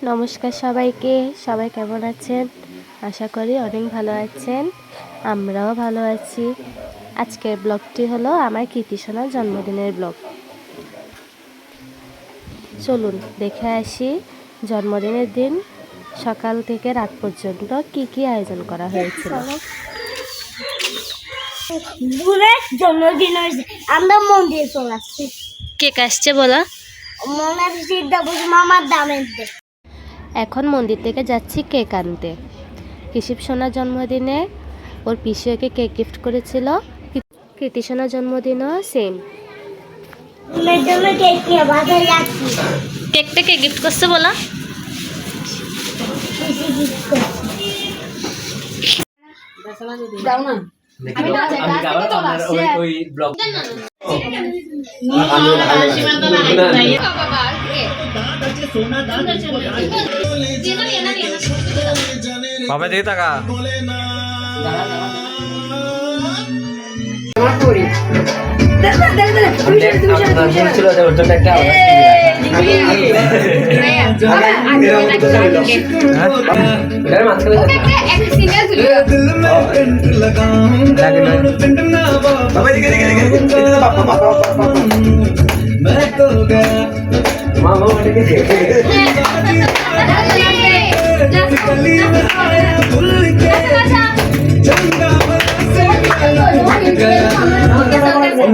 নমস্কার সবাইকে, সবাই কেমন আছেন? আশা করি অনেক ভালো আছেন, আমরাও ভালো আছি। আজকের ব্লগটি হলো আমার কৃতি সোনার জন্মদিনের ব্লগ। চলুন দেখে আসি জন্মদিনের দিন সকাল থেকে রাত পর্যন্ত কি কি আয়োজন করা হয়েছিল। জন্মদিন আমরা মন্দিরে চলে আসছি। কেক আসছে বলো? মামার দামের এখন মন্দির থেকে যাচ্ছি কেক আনতে। কৃষিপ সোনার জন্মদিনে ওর পিসি ওকে কেক গিফট করেছিল। কৃতি সোনার জন্মদিনও সেম। কেকটা কে গিফট করছে বলো? যাও না বাবা দিয়ে টাকা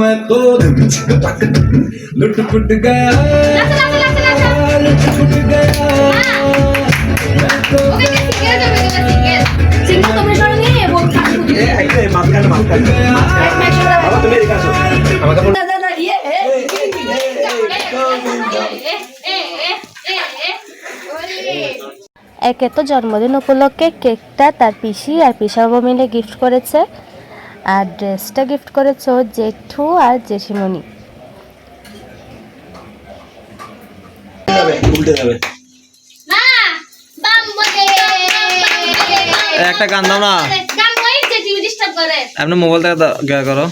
मैं तो लुट पुट गया लुट पुट गया मैं तो একে তো জন্মদিন উপলক্ষে কেকটা তার পিসি আর পিসাবো মিলে গিফট করেছে, আর ড্রেসটা গিফট করেছে ওর জেঠু আর জেঠিমণি। একটা গান দাও না, আপনি মোবাইল থেকে গিয়া করো।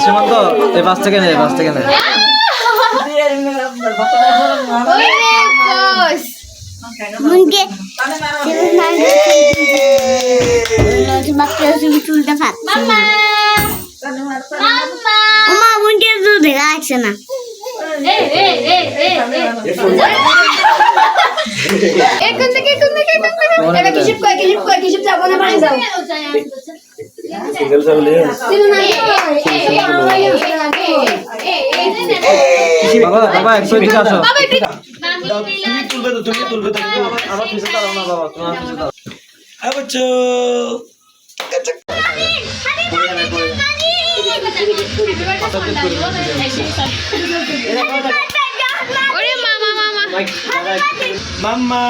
সীমান্ত এই বাস থেকে নেই, বাস থেকে নেই। না বাবা বাবা একটু এদিকে আসো। তুমি তুলবে তো, তুমি তুলবে তো, আমার পিছে দাঁড়াও না বাবা, তোমার পিছে দাঁড়াও। আচ্ছা ওরে মামা মামা মাম্মা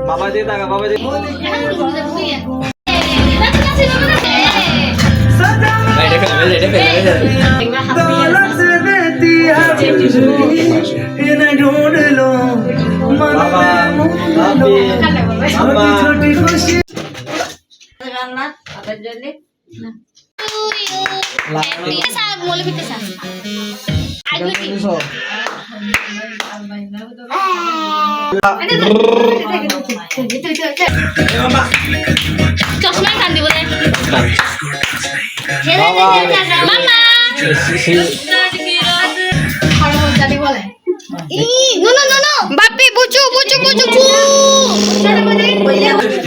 বাবা দিয়ে টাকা, বাবা দিয়ে চশমা কান দিব রে মামা বাপি বুচু বুচু বুচু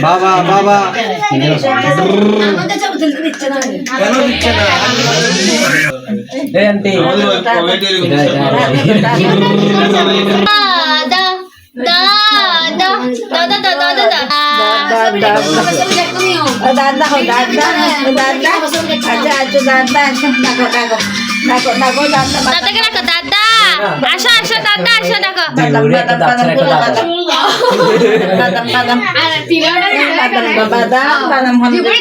বাবা বাবা কেন দিচ্ছে না? এই আন্টি দাদা দাদা দাদা দাদা দাদাকে রাখো, দাদা আসো আসো, দাদা আসো দেখো।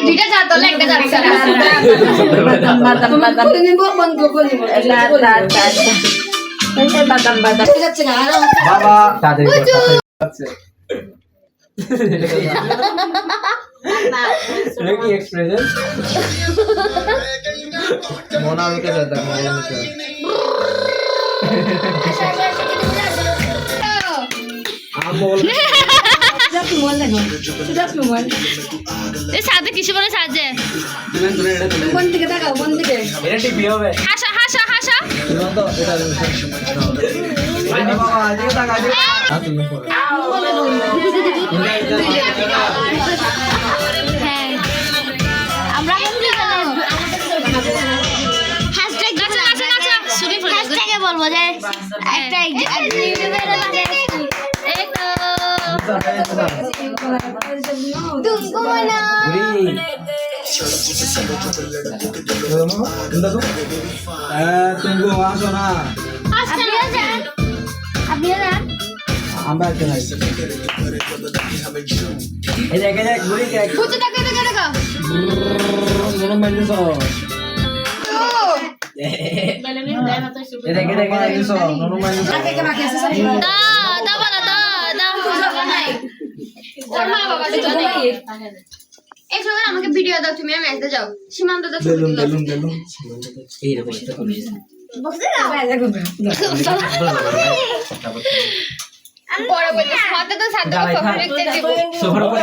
দুইটা যা তোলে একটা যাচ্ছে। বাবা তাদের আছে এটা কি এক্সপ্রেশন মনে আমি কে দাদা মনে হচ্ছে আমল এই সাথে কিছু বলে সাজে তুমি এটা কোন দিকে তাকাও কোন দিকে এটা টিভি হবে হাসা হাসা হাসা তুমি তো এটা বাবা আজকে টাকা আছে তুমি হ্যাঁ আমরা হ্যাশট্যাগ নাচা নাচা নাচা শুরু করে হ্যাশট্যাগে বলবো যে একটা এই তো তুমকো মনা तुमको वहाँ सुना আপনিও যান আপনিও যান हम बात करना ये देख बुरी क्या কুচি টাকা টাকা টাকা दोनों महीने सो ये देख सो दोनों महीने सो দা দা বলা দা দা ওর মা বাবা দুটো নাকি এক সময় আমাকে ভিডিও দাও তুমি আমি আসতে যাও সীমান্ত দাও बेलून ये देखो इसका तो বসে যাও বড় বলে হাতে তো সাথে খবর দেখতে দিব सोफर पर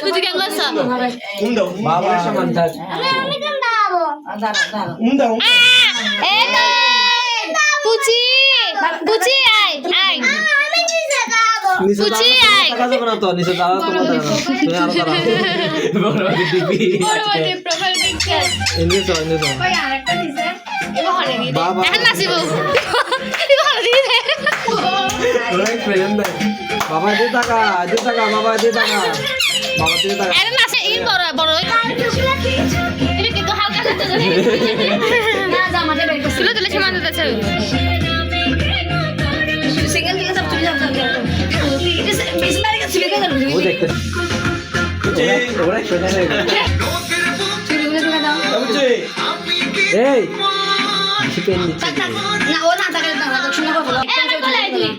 তুই কেমন আছো बाबा सामान था আমি কেন দাও এই তো পুচি পুচি আই আই আমি কিসে দাও পুচি আই টাকা দেব না তো নিচে দাও তো তুমি আরো দাও বড় টিভি বড় বড় প্রোফাইল পিকচার ইন্দি সো ওই আরেকটা দিছে এবার হলে দি বাবা এখন নাচিব এবার হলে দি ওই প্রেম দে বাবা দে টাকা বাবা দে টাকা আরে নাচে ইন বড় বড় এটা কি তো হালকা করতে জানি না যা মাঝে বের করছিল তুলে সীমান্ত দাও सिंगल के सब चले जाते हैं इस बार का चले गए वो देखते ওরা শোনা নেই चले गए दिखा दाओ এই কিছু পেন দিচ্ছি ना वो ना तक ना तो चुना को बोलो এ আমার গলায় তুই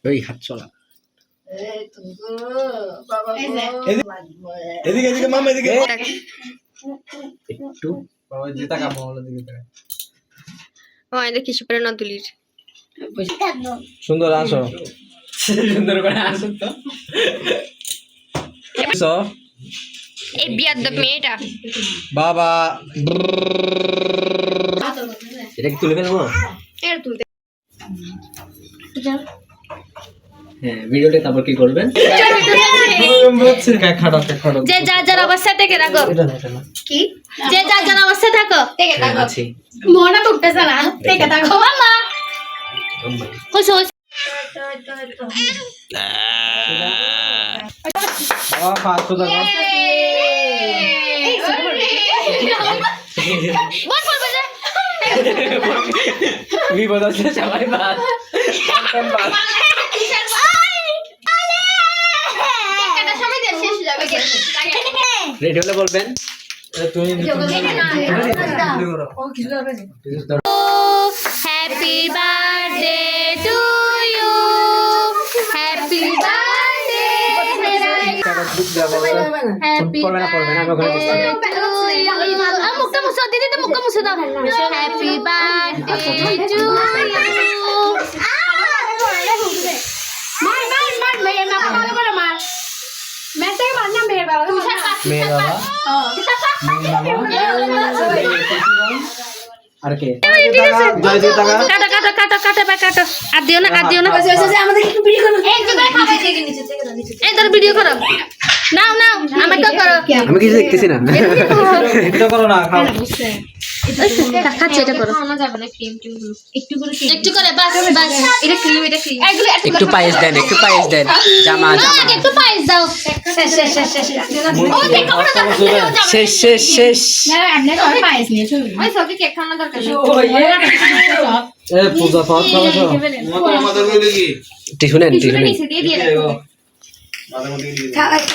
ওই হাত চলা এদিকে মামা এদিকে একটু বাবা যে টাকা বল দিকে ও এটা কিছু করে না তুলির সুন্দর আসো সুন্দর করে আসো তো এই বিয়ার দব মেয়েটা বাবা এটা কি তুলে ফেলবো এর তুলতে হ্যাঁ ভিডিওটা তারপর কি করবেন খাড়ো যে যার যার অবস্থা থেকে রাখো এটা না কি যে যার যার অবস্থা থাকো থেকে থাকো আছে মনটা উঠতেছে না থেকে থাকো মামা কইছো বাবা ফাস্ট তো দেখো বল বল বল বিপদ আছে সবাই বাদ একটা সময় দিয়ে শেষ হয়ে যাবে রেডি হলে বলবেন তুমি happy birthday to you happy birthday happy পড়বে না আমি ওখানে মুখটা মুছো দিদি তো মুখটা মুছো দাও হ্যাপি বার্থডে টু ইউ মার মেয়ের মা ভালো করে মার মেয়েটাকে মার না মেয়ের বাবা মেয়ে বাবা আর কে কাটো কাটো কাটো কাটো বা কাটো আর দিও না আমাদের একটু ভিডিও করো এই যে খাবে এই তোর ভিডিও করো নাও নাও আমাকে করো আমি কিছু দেখতেছি না এটা করো না খাও খাচ্ছি এটা করো একটু করে বাস বাস এটা ক্রিম এগুলো একটু পায়েস দেন জামা একটু পায়েস দাও ও দেখো না শেষ না এমনি তো পায়েস নিয়ে চল ওই সবই কেক খাওয়ানো দরকার এ পূজা পাঠ করছো টিফিন নিচে দিয়ে দিয়ে রাখো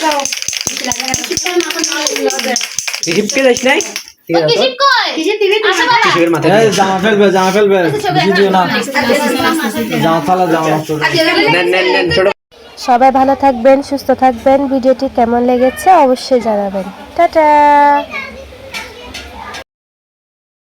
খাও হিপকে যাস নাই ঠিক আছে কিসির কই কিসির দিবি আসো বাবা কিসের মাথায় এই জামা ফেলবে ভিডিও না জামা ফালা জামা নষ্ট নেন ছোট সবাই ভালো থাকবেন, সুস্থ থাকবেন। ভিডিওটি কেমন লেগেছে অবশ্যই জানাবেন। টাটা।